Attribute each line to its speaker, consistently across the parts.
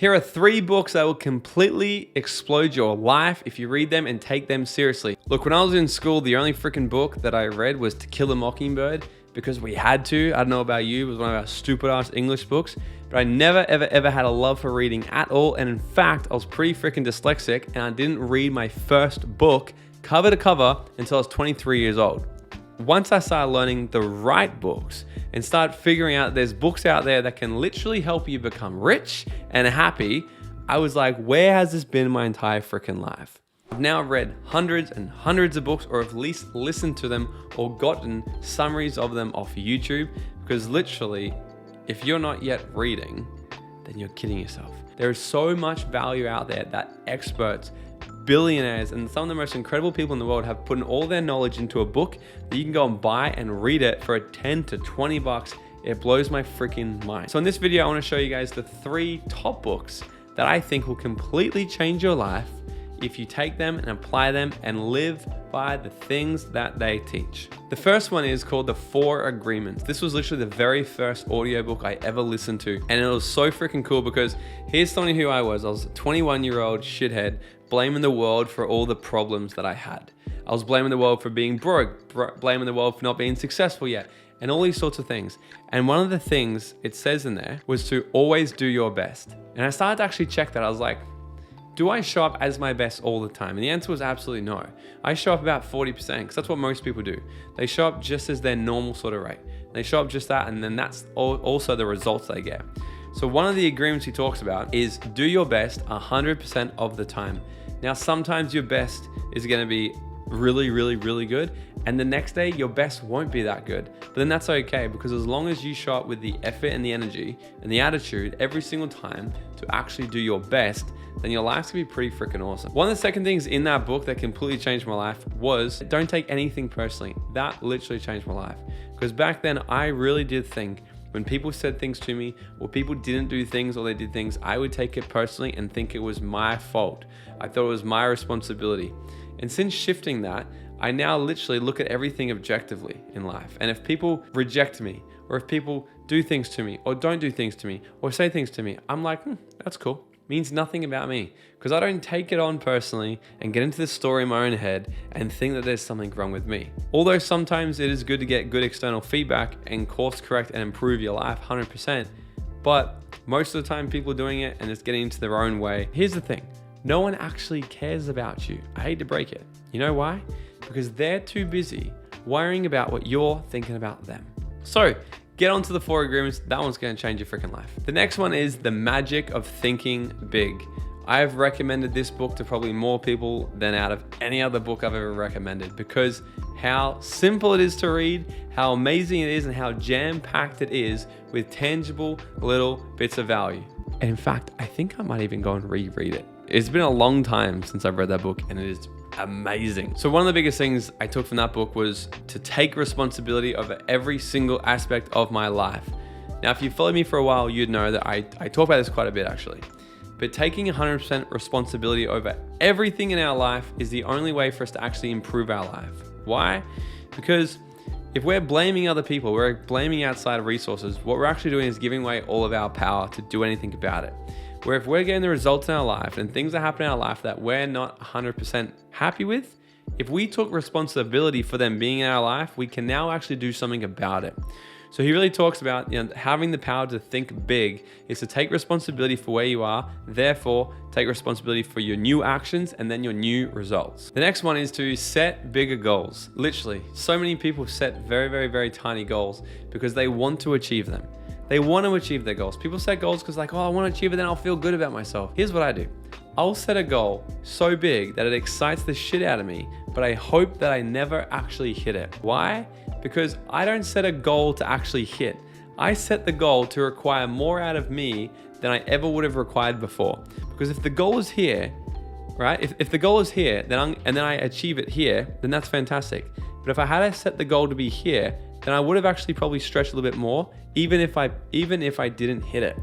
Speaker 1: Here are 3 books that will completely explode your life if you read them and take them seriously. Look, when I was in school, the only freaking book that I read was To Kill a Mockingbird because we had to. I don't know about you, it was one of our stupid ass English books, but I never ever had a love for reading at all. And in fact, I was pretty freaking dyslexic and I didn't read my first book cover to cover until I was 23 years old. Once I started learning the right books and start figuring out there's books out there that can literally help you become rich and happy, I was like, where has this been my entire freaking life? I've now read hundreds and hundreds of books, or at least listened to them or gotten summaries of them off YouTube, because literally, if you're not yet reading, then you're kidding yourself. There is so much value out there that experts, billionaires, and some of the most incredible people in the world have put in all their knowledge into a book that you can go and buy and read it for 10 to 20 bucks. It blows my freaking mind. So in this video, I want to show you guys the 3 top books that I think will completely change your life if you take them and apply them and live by the things that they teach. The first one is called The 4 Agreements. This was literally the very first audiobook I ever listened to. And it was so freaking cool because here's somebody who I was. I was a 21-year-old shithead blaming the world for all the problems that I had. I was blaming the world for being broke, blaming the world for not being successful yet, and all these sorts of things. And one of the things it says in there was to always do your best. And I started to actually check that. I was like, do I show up as my best all the time? And the answer was absolutely no. I show up about 40% because that's what most people do. They show up just as their normal sort of rate. They show up just that, and then that's also the results they get. So one of the agreements he talks about is do your best 100% of the time. Now, sometimes your best is gonna be really, really, really good, and the next day your best won't be that good. But then that's okay, because as long as you show up with the effort and the energy and the attitude every single time to actually do your best, then your life's gonna be pretty freaking awesome. One of the second things in that book that completely changed my life was don't take anything personally. That literally changed my life. Because back then I really did think when people said things to me, or people didn't do things, or they did things, I would take it personally and think it was my fault. I thought it was my responsibility. And since shifting that, I now literally look at everything objectively in life. And if people reject me, or if people do things to me, or don't do things to me, or say things to me, I'm like, that's cool. Means nothing about me, because I don't take it on personally and get into this story in my own head and think that there's something wrong with me. Although sometimes it is good to get good external feedback and course correct and improve your life 100%, but most of the time people are doing it and it's getting into their own way. Here's the thing, no one actually cares about you. I hate to break it. You know why? Because they're too busy worrying about what you're thinking about them. So get onto the 4 agreements. That one's going to change your freaking life. The next one is The Magic of Thinking Big. I've recommended this book to probably more people than out of any other book I've ever recommended, because how simple it is to read, how amazing it is, and how jam-packed it is with tangible little bits of value. And in fact, I think I might even go and reread it. It's been a long time since I've read that book, and it is amazing. So one of the biggest things I took from that book was to take responsibility over every single aspect of my life. Now, if you followed me for a while, you'd know that I talk about this quite a bit actually. But taking 100% responsibility over everything in our life is the only way for us to actually improve our life. Why? Because if we're blaming other people, we're blaming outside resources, what we're actually doing is giving away all of our power to do anything about it. Where if we're getting the results in our life and things that happen in our life that we're not 100% happy with, if we took responsibility for them being in our life, we can now actually do something about it. So he really talks about, having the power to think big is to take responsibility for where you are, therefore take responsibility for your new actions and then your new results. The next one is to set bigger goals. Literally, so many people set very, very, very tiny goals because they want to achieve them. They want to achieve their goals. People set goals because I want to achieve it, then I'll feel good about myself. Here's what I do. I'll set a goal so big that it excites the shit out of me, but I hope that I never actually hit it. Why? Because I don't set a goal to actually hit. I set the goal to require more out of me than I ever would have required before. Because if the goal is here, right? If the goal is here, then I achieve it here, then that's fantastic. But if I had set the goal to be here, then I would have actually probably stretched a little bit more, even if I didn't hit it.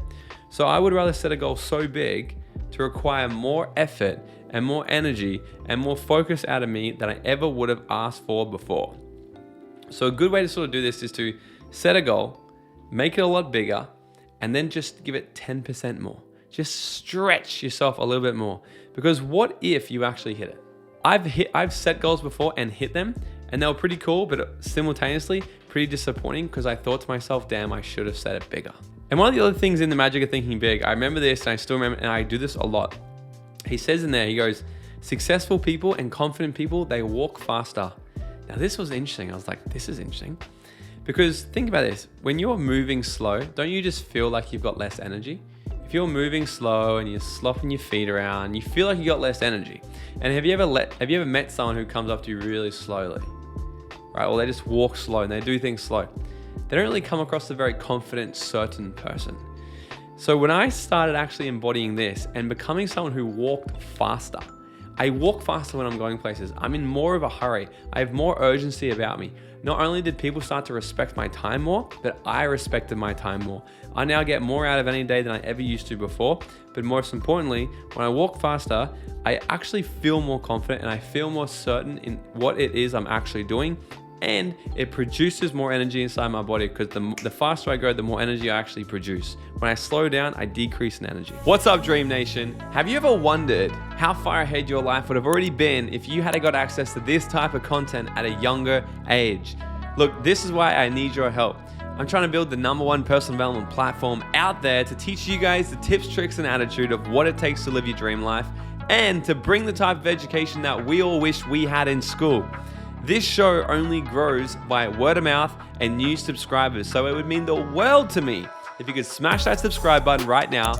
Speaker 1: So I would rather set a goal so big to require more effort and more energy and more focus out of me than I ever would have asked for before. So a good way to sort of do this is to set a goal, make it a lot bigger, and then just give it 10% more. just stretch yourself a little bit more. Because what if you actually hit it? I've set goals before and hit them, and they were pretty cool, but simultaneously pretty disappointing because I thought to myself, damn, I should have set it bigger. And one of the other things in the magic of thinking big, I remember this and I still remember, and I do this a lot. He says in there, he goes, successful people and confident people, they walk faster. Now this was interesting. I was like, this is interesting. Because think about this, when you're moving slow, don't you just feel like you've got less energy? If you're moving slow and you're slopping your feet around, you feel like you got less energy. And have you ever met someone who comes up to you really slowly? Right? Or they just walk slow and they do things slow. They don't really come across a very confident, certain person. So when I started actually embodying this and becoming someone who walked faster, I walk faster when I'm going places. I'm in more of a hurry. I have more urgency about me. Not only did people start to respect my time more, but I respected my time more. I now get more out of any day than I ever used to before. But most importantly, when I walk faster, I actually feel more confident and I feel more certain in what it is I'm actually doing. And it produces more energy inside my body because the faster I go, the more energy I actually produce. When I slow down, I decrease in energy. What's up, Dream Nation? Have you ever wondered how far ahead your life would have already been if you had got access to this type of content at a younger age? Look, this is why I need your help. I'm trying to build the #1 personal development platform out there to teach you guys the tips, tricks, and attitude of what it takes to live your dream life and to bring the type of education that we all wish we had in school. This show only grows by word of mouth and new subscribers, so it would mean the world to me if you could smash that subscribe button right now,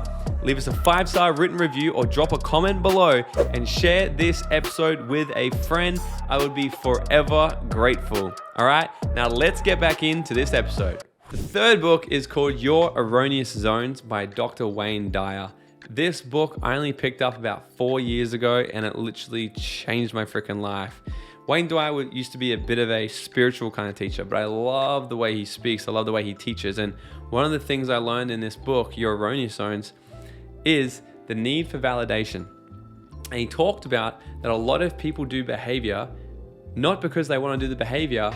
Speaker 1: leave us a 5-star written review or drop a comment below and share this episode with a friend. I would be forever grateful. All right, now let's get back into this episode. The third book is called Your Erroneous Zones by Dr. Wayne Dyer. This book I only picked up about 4 years ago and it literally changed my freaking life. Wayne Dyer used to be a bit of a spiritual kind of teacher, but I love the way he speaks. I love the way he teaches. And one of the things I learned in this book, Your Erroneous Zones, is the need for validation. And he talked about that a lot of people do behavior, not because they want to do the behavior,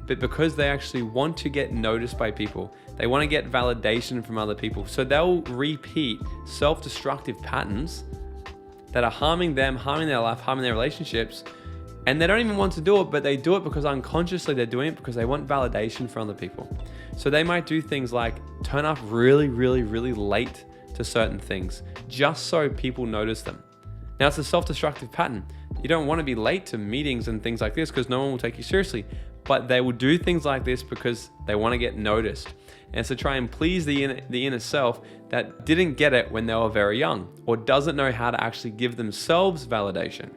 Speaker 1: but because they actually want to get noticed by people. They want to get validation from other people. So they'll repeat self-destructive patterns that are harming them, harming their life, harming their relationships. And they don't even want to do it, but they do it because unconsciously they're doing it because they want validation from other people. So they might do things like turn up really, really, really late to certain things just so people notice them. Now it's a self-destructive pattern. You don't want to be late to meetings and things like this because no one will take you seriously, but they will do things like this because they want to get noticed. And it's to try and please the inner self that didn't get it when they were very young or doesn't know how to actually give themselves validation.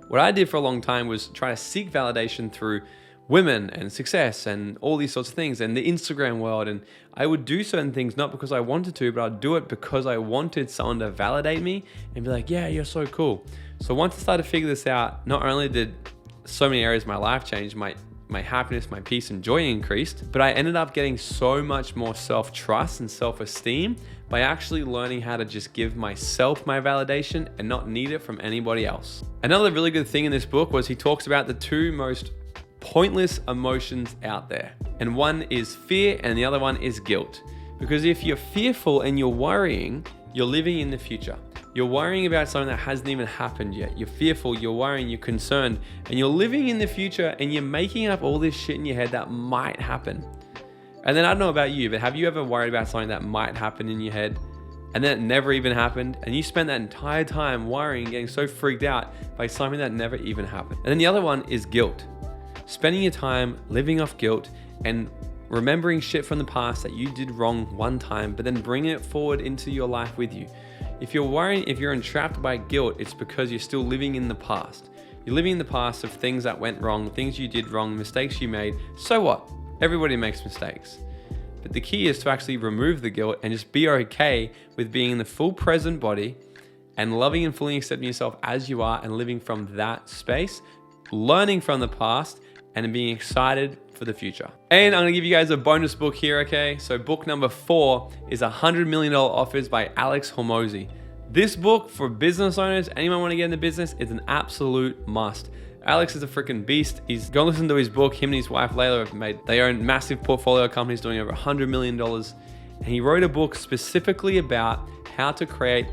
Speaker 1: What I did for a long time was try to seek validation through women and success and all these sorts of things and the Instagram world. And I would do certain things not because I wanted to, but I'd do it because I wanted someone to validate me and be like, yeah, you're so cool. So once I started to figure this out, not only did so many areas of my life change, my happiness, my peace and joy increased, but I ended up getting so much more self-trust and self-esteem by actually learning how to just give myself my validation and not need it from anybody else. Another really good thing in this book was he talks about the two most pointless emotions out there. And one is fear and the other one is guilt. Because if you're fearful and you're worrying, you're living in the future. You're worrying about something that hasn't even happened yet. You're fearful, you're worrying, you're concerned, and you're living in the future and you're making up all this shit in your head that might happen. And then I don't know about you, but have you ever worried about something that might happen in your head and then it never even happened? And you spent that entire time worrying, getting so freaked out by something that never even happened. And then the other one is guilt. Spending your time living off guilt and remembering shit from the past that you did wrong one time, but then bringing it forward into your life with you. If you're worrying, if you're entrapped by guilt, it's because you're still living in the past. You're living in the past of things that went wrong, things you did wrong, mistakes you made. So what? Everybody makes mistakes. But the key is to actually remove the guilt and just be okay with being in the full present body and loving and fully accepting yourself as you are and living from that space, learning from the past and being excited for the future. And I'm gonna give you guys a bonus book here, okay? So book number 4 is $100 Million Offers by Alex Hormozi. This book for business owners, anyone want to get into business, is an absolute must. Alex is a freaking beast. He's go listen to his book. Him and his wife Layla they own massive portfolio companies doing over $100 million. And he wrote a book specifically about how to create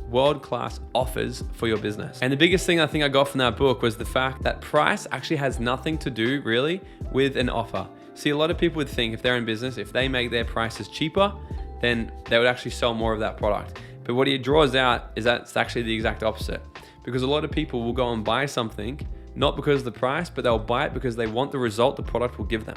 Speaker 1: world-class offers for your business. And the biggest thing I think I got from that book was the fact that price actually has nothing to do really with an offer. See, a lot of people would think if they're in business, if they make their prices cheaper, then they would actually sell more of that product. But what he draws out is that it's actually the exact opposite, because a lot of people will go and buy something not because of the price, but they'll buy it because they want the result the product will give them.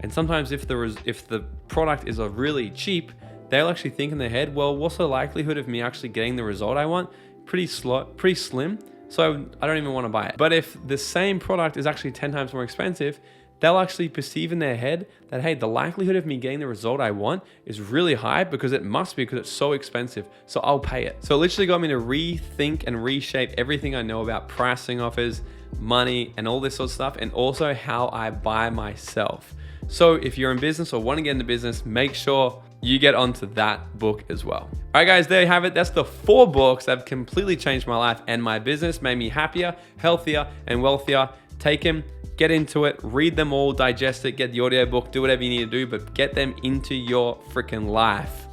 Speaker 1: And sometimes if the product is really cheap, they'll actually think in their head, well, what's the likelihood of me actually getting the result I want? Pretty slim, so I don't even want to buy it. But if the same product is actually 10 times more expensive, they'll actually perceive in their head that, hey, the likelihood of me getting the result I want is really high because it must be, because it's so expensive, so I'll pay it. So it literally got me to rethink and reshape everything I know about pricing, offers, money, and all this sort of stuff, and also how I buy myself. So if you're in business or want to get into business, make sure you get onto that book as well. All right, guys, there you have it. That's the 4 books that have completely changed my life and my business, made me happier, healthier, and wealthier. Take them, get into it, read them all, digest it, get the audiobook, do whatever you need to do, but get them into your freaking life.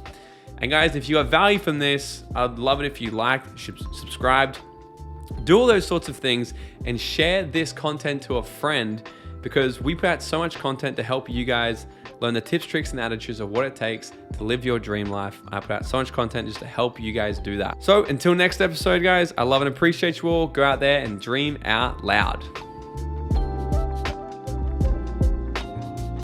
Speaker 1: And guys, if you have value from this, I'd love it if you liked, subscribed, do all those sorts of things, and share this content to a friend, because we put out so much content to help you guys learn the tips, tricks, and attitudes of what it takes to live your dream life. I put out so much content just to help you guys do that. So until next episode, guys, I love and appreciate you all. Go out there and dream out loud.